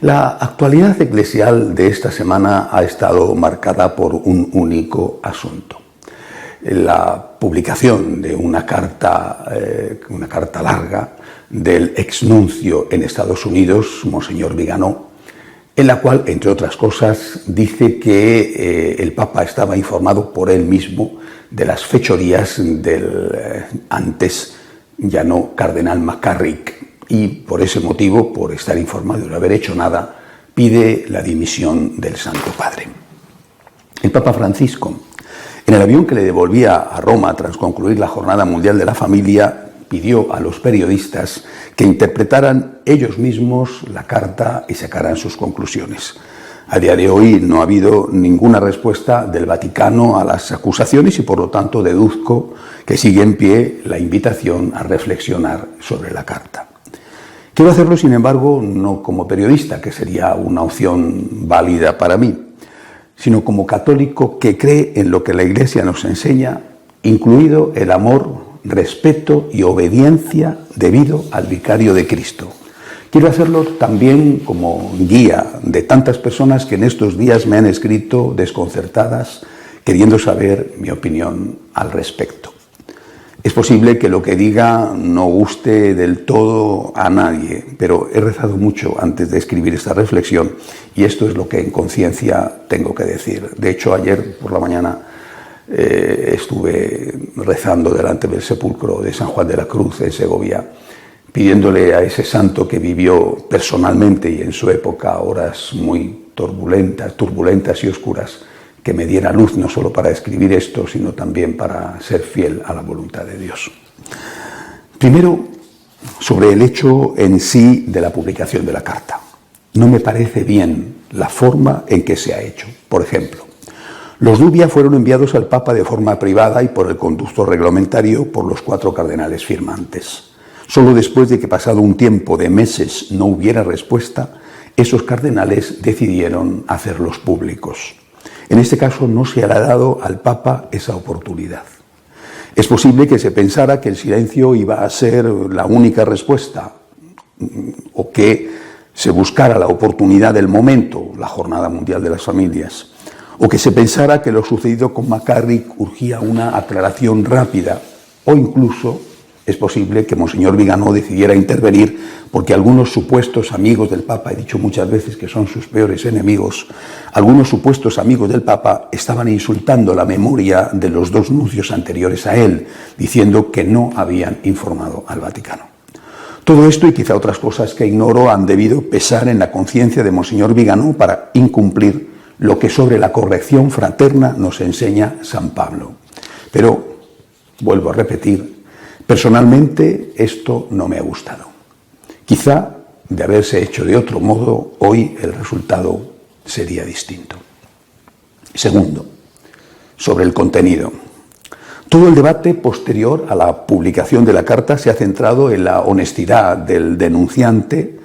La actualidad eclesial de esta semana ha estado marcada por un único asunto: la publicación de una carta larga del exnuncio en Estados Unidos, Monseñor Viganó, en la cual, entre otras cosas, dice que el Papa estaba informado por él mismo de las fechorías del antes ya no cardenal McCarrick, y por ese motivo, por estar informado y no haber hecho nada, pide la dimisión del Santo Padre. El Papa Francisco, en el avión que le devolvía a Roma tras concluir la Jornada Mundial de la Familia, pidió a los periodistas que interpretaran ellos mismos la carta y sacaran sus conclusiones. A día de hoy no ha habido ninguna respuesta del Vaticano a las acusaciones y, por lo tanto, deduzco que sigue en pie la invitación a reflexionar sobre la carta. Quiero hacerlo, sin embargo, no como periodista, que sería una opción válida para mí, sino como católico que cree en lo que la Iglesia nos enseña, incluido el amor, respeto y obediencia debido al vicario de Cristo. Quiero hacerlo también como guía de tantas personas que en estos días me han escrito desconcertadas, queriendo saber mi opinión al respecto. Es posible que lo que diga no guste del todo a nadie, pero he rezado mucho antes de escribir esta reflexión y esto es lo que en conciencia tengo que decir. De hecho, ayer por la mañana estuve rezando delante del sepulcro de San Juan de la Cruz en Segovia, pidiéndole a ese santo que vivió personalmente y en su época horas muy turbulentas y oscuras, que me diera luz no solo para escribir esto, sino también para ser fiel a la voluntad de Dios. Primero, sobre el hecho en sí de la publicación de la carta. No me parece bien la forma en que se ha hecho. Por ejemplo, los Dubia fueron enviados al Papa de forma privada y por el conducto reglamentario por los 4 cardenales firmantes. Solo después de que, pasado un tiempo de meses, no hubiera respuesta, esos cardenales decidieron hacerlos públicos. En este caso no se le ha dado al Papa esa oportunidad. Es posible que se pensara que el silencio iba a ser la única respuesta, o que se buscara la oportunidad del momento, la Jornada Mundial de las Familias, o que se pensara que lo sucedido con McCarrick urgía una aclaración rápida, o incluso es posible que Monseñor Viganó decidiera intervenir porque algunos supuestos amigos del Papa, he dicho muchas veces que son sus peores enemigos, algunos supuestos amigos del Papa estaban insultando la memoria de los 2 nuncios anteriores a él, diciendo que no habían informado al Vaticano. Todo esto y quizá otras cosas que ignoro han debido pesar en la conciencia de Monseñor Viganó para incumplir lo que sobre la corrección fraterna nos enseña San Pablo. Pero, vuelvo a repetir, personalmente esto no me ha gustado. Quizá, de haberse hecho de otro modo, hoy el resultado sería distinto. Segundo, sobre el contenido. Todo el debate posterior a la publicación de la carta se ha centrado en la honestidad del denunciante,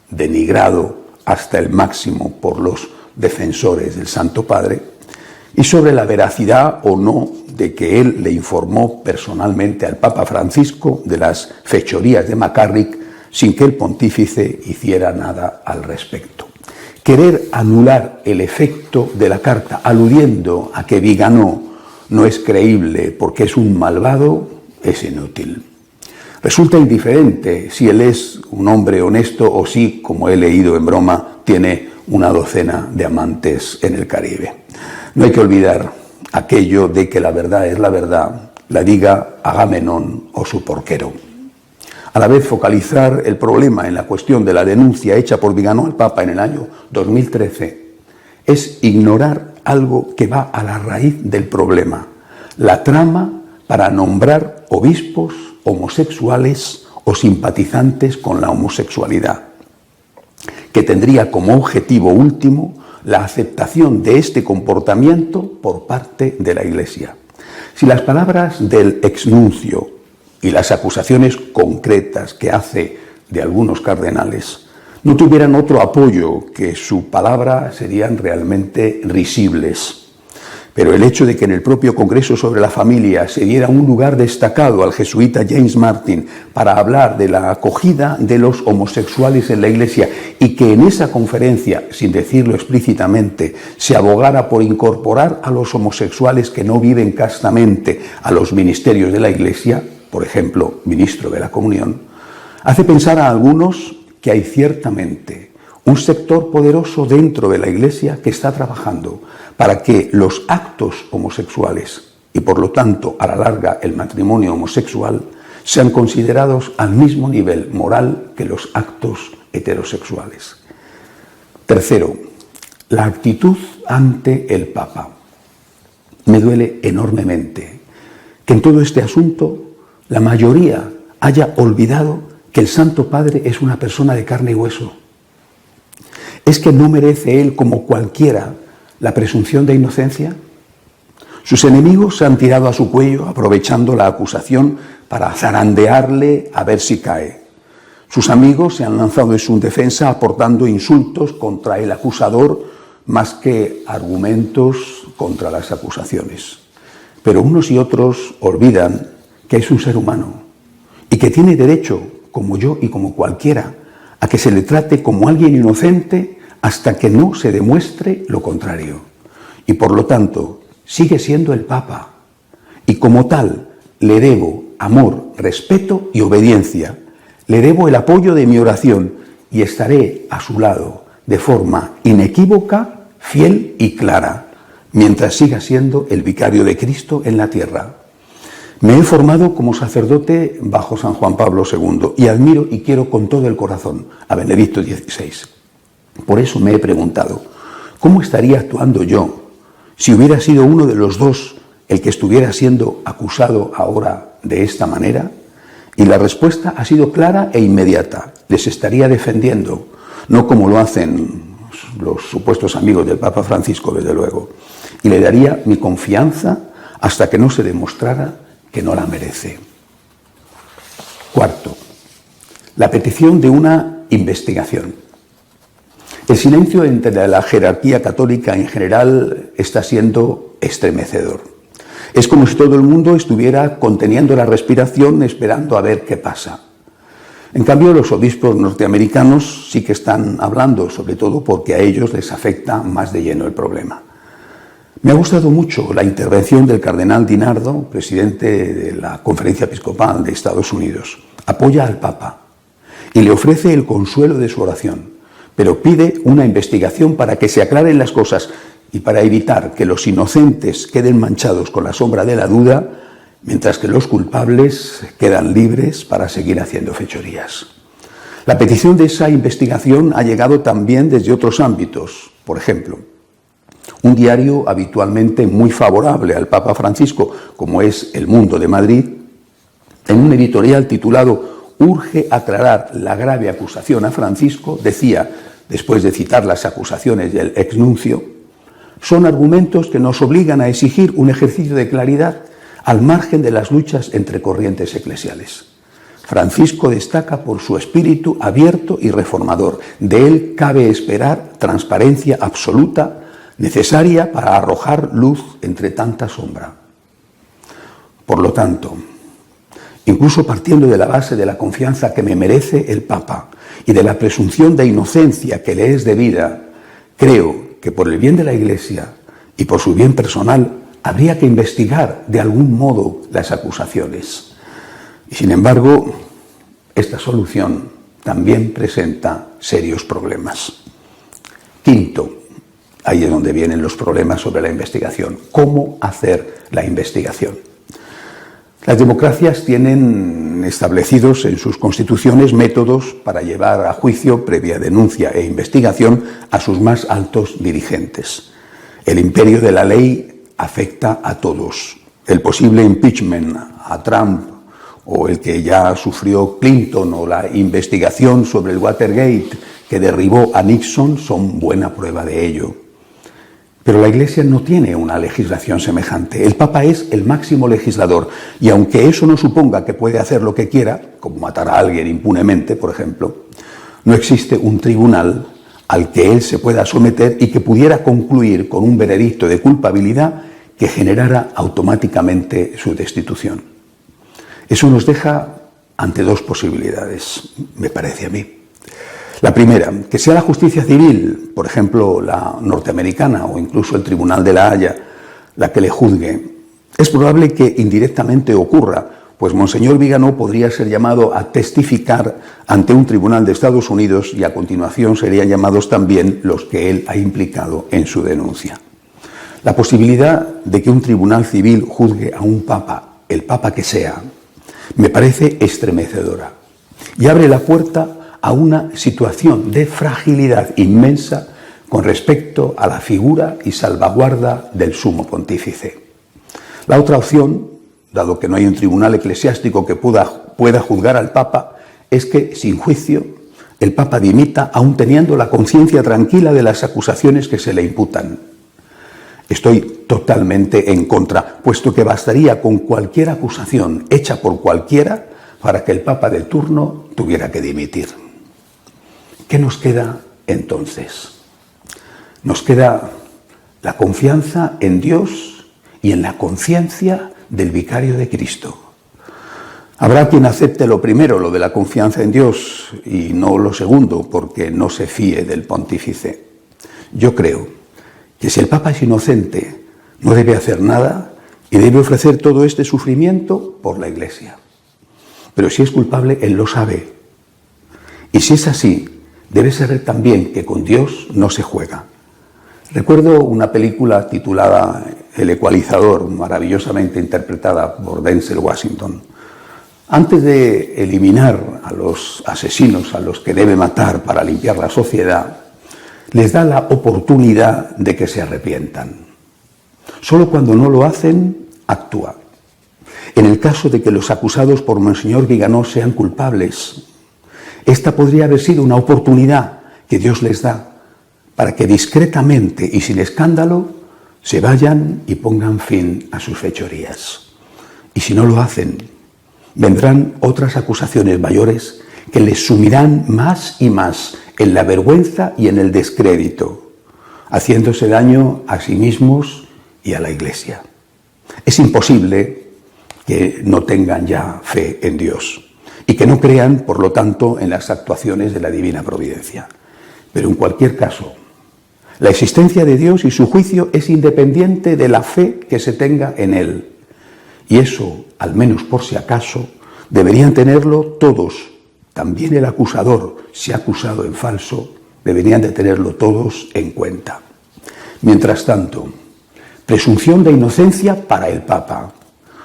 denigrado hasta el máximo por los defensores del Santo Padre, y sobre la veracidad o no de que él le informó personalmente al Papa Francisco de las fechorías de McCarrick sin que el pontífice hiciera nada al respecto. Querer anular el efecto de la carta aludiendo a que Viganó no es creíble porque es un malvado es inútil. Resulta indiferente si él es un hombre honesto o si, como he leído en broma, tiene una docena de amantes en el Caribe. No hay que olvidar aquello de que la verdad es la verdad, la diga Agamenón o su porquero. A la vez, focalizar el problema en la cuestión de la denuncia hecha por Viganó al Papa en el año 2013 es ignorar algo que va a la raíz del problema: la trama para nombrar obispos homosexuales o simpatizantes con la homosexualidad, que tendría como objetivo último la aceptación de este comportamiento por parte de la Iglesia. Si las palabras del exnuncio y las acusaciones concretas que hace de algunos cardenales no tuvieran otro apoyo que su palabra, serían realmente risibles. Pero el hecho de que en el propio Congreso sobre la Familia se diera un lugar destacado al jesuita James Martin para hablar de la acogida de los homosexuales en la Iglesia y que en esa conferencia, sin decirlo explícitamente, se abogara por incorporar a los homosexuales que no viven castamente a los ministerios de la Iglesia, por ejemplo, ministro de la Comunión, hace pensar a algunos que hay ciertamente un sector poderoso dentro de la Iglesia que está trabajando para que los actos homosexuales y por lo tanto a la larga el matrimonio homosexual sean considerados al mismo nivel moral que los actos heterosexuales. Tercero, la actitud ante el Papa. Me duele enormemente que en todo este asunto la mayoría haya olvidado que el Santo Padre es una persona de carne y hueso. ¿Es que no merece él, como cualquiera, la presunción de inocencia? Sus enemigos se han tirado a su cuello aprovechando la acusación para zarandearle a ver si cae. Sus amigos se han lanzado en su defensa aportando insultos contra el acusador más que argumentos contra las acusaciones. Pero unos y otros olvidan que es un ser humano y que tiene derecho, como yo y como cualquiera, a que se le trate como alguien inocente hasta que no se demuestre lo contrario. Y por lo tanto, sigue siendo el Papa. Y como tal, le debo amor, respeto y obediencia. Le debo el apoyo de mi oración y estaré a su lado de forma inequívoca, fiel y clara, mientras siga siendo el vicario de Cristo en la tierra. Me he formado como sacerdote bajo San Juan Pablo II y admiro y quiero con todo el corazón a Benedicto XVI. Por eso me he preguntado, ¿cómo estaría actuando yo si hubiera sido uno de los dos el que estuviera siendo acusado ahora de esta manera? Y la respuesta ha sido clara e inmediata. Les estaría defendiendo, no como lo hacen los supuestos amigos del Papa Francisco, desde luego. Y le daría mi confianza hasta que no se demostrara que no la merece. Cuarto, la petición de una investigación. El silencio entre la jerarquía católica en general está siendo estremecedor. Es como si todo el mundo estuviera conteniendo la respiración esperando a ver qué pasa. En cambio, los obispos norteamericanos sí que están hablando, sobre todo porque a ellos les afecta más de lleno el problema. Me ha gustado mucho la intervención del cardenal DiNardo, presidente de la Conferencia Episcopal de Estados Unidos. Apoya al Papa y le ofrece el consuelo de su oración, pero pide una investigación para que se aclaren las cosas y para evitar que los inocentes queden manchados con la sombra de la duda, mientras que los culpables quedan libres para seguir haciendo fechorías. La petición de esa investigación ha llegado también desde otros ámbitos. Por ejemplo, un diario habitualmente muy favorable al Papa Francisco, como es El Mundo de Madrid, en un editorial titulado «Urge aclarar la grave acusación a Francisco», decía, después de citar las acusaciones del exnuncio, «son argumentos que nos obligan a exigir un ejercicio de claridad al margen de las luchas entre corrientes eclesiales. Francisco destaca por su espíritu abierto y reformador. De él cabe esperar transparencia absoluta, necesaria para arrojar luz entre tanta sombra. Por lo tanto, incluso partiendo de la base de la confianza que me merece el Papa y de la presunción de inocencia que le es debida, creo que por el bien de la Iglesia y por su bien personal habría que investigar de algún modo las acusaciones. Y sin embargo, esta solución también presenta serios problemas. Quinto, ahí es donde vienen los problemas sobre la investigación. ¿Cómo hacer la investigación? Las democracias tienen establecidos en sus constituciones métodos para llevar a juicio, previa denuncia e investigación, a sus más altos dirigentes. El imperio de la ley afecta a todos. El posible impeachment a Trump o el que ya sufrió Clinton o la investigación sobre el Watergate que derribó a Nixon son buena prueba de ello. Pero la Iglesia no tiene una legislación semejante. El Papa es el máximo legislador y aunque eso no suponga que puede hacer lo que quiera, como matar a alguien impunemente, por ejemplo, no existe un tribunal al que él se pueda someter y que pudiera concluir con un veredicto de culpabilidad que generara automáticamente su destitución. Eso nos deja ante dos posibilidades, me parece a mí. La primera, que sea la justicia civil, por ejemplo, la norteamericana o incluso el Tribunal de la Haya, la que le juzgue. Es probable que indirectamente ocurra, pues Monseñor Viganó podría ser llamado a testificar ante un tribunal de Estados Unidos y a continuación serían llamados también los que él ha implicado en su denuncia. La posibilidad de que un tribunal civil juzgue a un papa, el papa que sea, me parece estremecedora y abre la puerta a una situación de fragilidad inmensa con respecto a la figura y salvaguarda del sumo pontífice. La otra opción, dado que no hay un tribunal eclesiástico que pueda juzgar al Papa, es que, sin juicio, el Papa dimita aún teniendo la conciencia tranquila de las acusaciones que se le imputan. Estoy totalmente en contra, puesto que bastaría con cualquier acusación hecha por cualquiera para que el Papa de turno tuviera que dimitir. ¿Qué nos queda entonces? Nos queda la confianza en Dios y en la conciencia del vicario de Cristo. Habrá quien acepte lo primero, lo de la confianza en Dios, y no lo segundo, porque no se fíe del pontífice. Yo creo que si el Papa es inocente, no debe hacer nada y debe ofrecer todo este sufrimiento por la Iglesia. Pero si es culpable, él lo sabe. Y si es así, debe saber también que con Dios no se juega. Recuerdo una película titulada El Ecualizador, maravillosamente interpretada por Denzel Washington. Antes de eliminar a los asesinos a los que debe matar para limpiar la sociedad, les da la oportunidad de que se arrepientan. Solo cuando no lo hacen, actúa. En el caso de que los acusados por Monseñor Viganó sean culpables, esta podría haber sido una oportunidad que Dios les da para que discretamente y sin escándalo se vayan y pongan fin a sus fechorías. Y si no lo hacen, vendrán otras acusaciones mayores que les sumirán más y más en la vergüenza y en el descrédito, haciéndose daño a sí mismos y a la Iglesia. Es imposible que no tengan ya fe en Dios y que no crean, por lo tanto, en las actuaciones de la Divina Providencia. Pero en cualquier caso, la existencia de Dios y su juicio es independiente de la fe que se tenga en Él. Y eso, al menos por si acaso, deberían tenerlo todos, también el acusador, si ha acusado en falso, deberían de tenerlo todos en cuenta. Mientras tanto, presunción de inocencia para el Papa,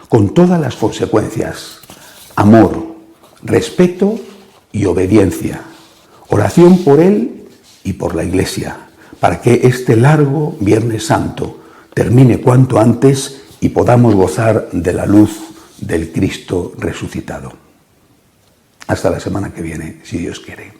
con todas las consecuencias: amor, respeto y obediencia, oración por él y por la Iglesia, para que este largo Viernes Santo termine cuanto antes y podamos gozar de la luz del Cristo resucitado. Hasta la semana que viene, si Dios quiere.